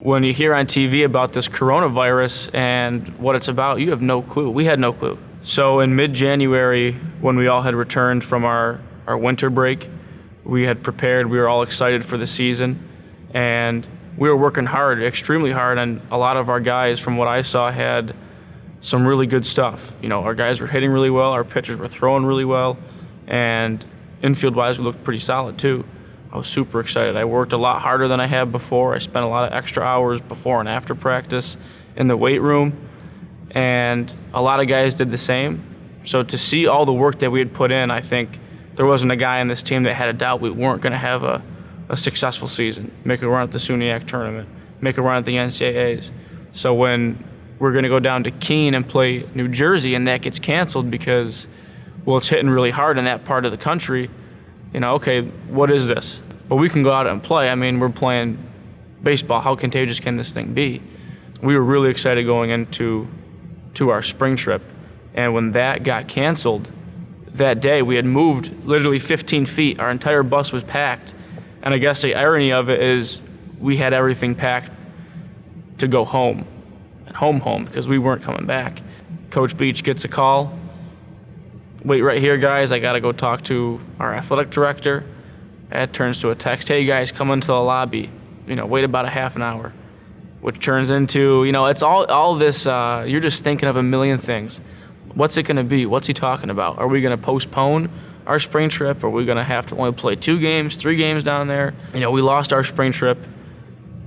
When you hear on TV about this coronavirus and what it's about, you have no clue. We had no clue. So in mid-January, when we all had returned from our winter break, we had prepared, we were all excited for the season, and we were working hard, extremely hard, and a lot of our guys, from what I saw, had some really good stuff. You know, our guys were hitting really well, our pitchers were throwing really well, and infield-wise, we looked pretty solid too. I was super excited. I worked a lot harder than I had before. I spent a lot of extra hours before and after practice in the weight room, and a lot of guys did the same. So to see all the work that we had put in, I think there wasn't a guy on this team that had a doubt we weren't going to have a successful season, make a run at the SUNY tournament, make a run at the NCAAs. So when we're going to go down to Keene and play New Jersey and that gets canceled because, well, it's hitting really hard in that part of the country, you know, okay, what is this? But we can go out and play. I mean, we're playing baseball. How contagious can this thing be? We were really excited going into our spring trip. And when that got canceled, that day we had moved literally 15 feet. Our entire bus was packed. And I guess the irony of it is we had everything packed to go home, and home, because we weren't coming back. Coach Beach gets a call. Wait right here, guys. I got to go talk to our athletic director. That turns to a text. Hey, guys, come into the lobby. You know, wait about a half an hour, which turns into, you know, it's all this. You're just thinking of a million things. What's it going to be? What's he talking about? Are we going to postpone our spring trip? Are we going to have to only play 2 games, 3 games down there? You know, we lost our spring trip,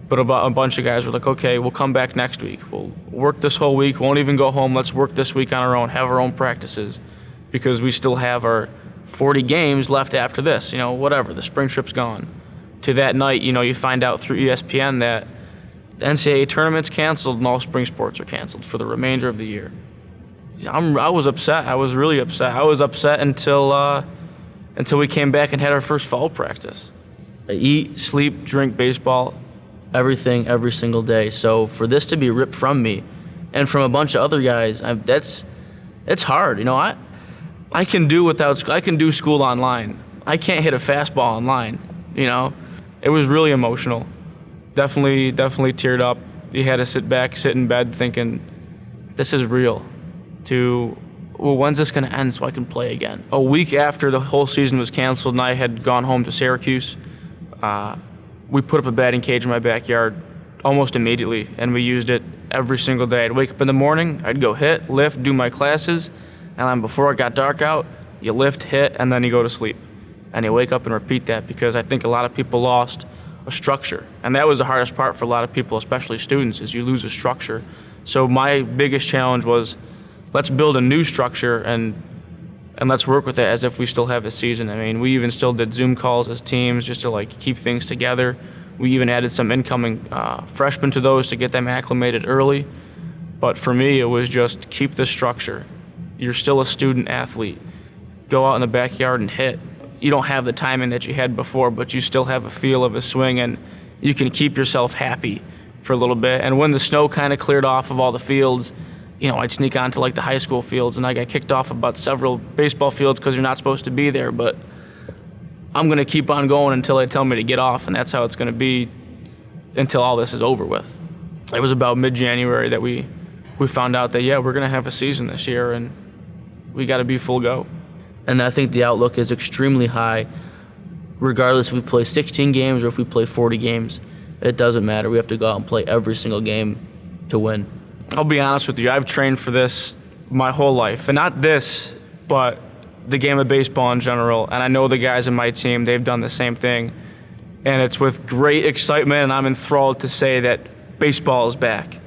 but a bunch of guys were like, okay, we'll come back next week. We'll work this whole week. Won't even go home. Let's work this week on our own, have our own practices, because we still have our 40 games left after this. You know, whatever, the spring trip's gone. To that night, you know, you find out through ESPN that the NCAA tournament's canceled and all spring sports are canceled for the remainder of the year. I was upset. I was really upset. I was upset until we came back and had our first fall practice. I eat, sleep, drink baseball, everything, every single day. So for this to be ripped from me and from a bunch of other guys, it's hard. You know, I can do school online. I can't hit a fastball online, you know. It was really emotional. Definitely teared up. You had to sit in bed thinking, this is real. Well, when's this going to end so I can play again? A week after the whole season was canceled and I had gone home to Syracuse, we put up a batting cage in my backyard almost immediately, and we used it every single day. I'd wake up in the morning, I'd go hit, lift, do my classes, and then before it got dark out, you lift, hit, and then you go to sleep. And you wake up and repeat that, because I think a lot of people lost a structure. And that was the hardest part for a lot of people, especially students, is you lose a structure. So my biggest challenge was, let's build a new structure and let's work with it as if we still have a season. I mean, we even still did Zoom calls as teams just to like keep things together. We even added some incoming freshmen to those to get them acclimated early. But for me, it was just keep the structure. You're still a student athlete. Go out in the backyard and hit. You don't have the timing that you had before, but you still have a feel of a swing, and you can keep yourself happy for a little bit. And when the snow kind of cleared off of all the fields, you know, I'd sneak onto like the high school fields, and I got kicked off about several baseball fields because you're not supposed to be there, but I'm going to keep on going until they tell me to get off, and that's how it's going to be until all this is over with. It was about mid-January that we found out that, yeah, we're going to have a season this year, and we got to be full go. And I think the outlook is extremely high, regardless if we play 16 games or if we play 40 games. It doesn't matter. We have to go out and play every single game to win. I'll be honest with you, I've trained for this my whole life. And not this, but the game of baseball in general. And I know the guys in my team, they've done the same thing. And it's with great excitement, and I'm enthralled to say that baseball is back.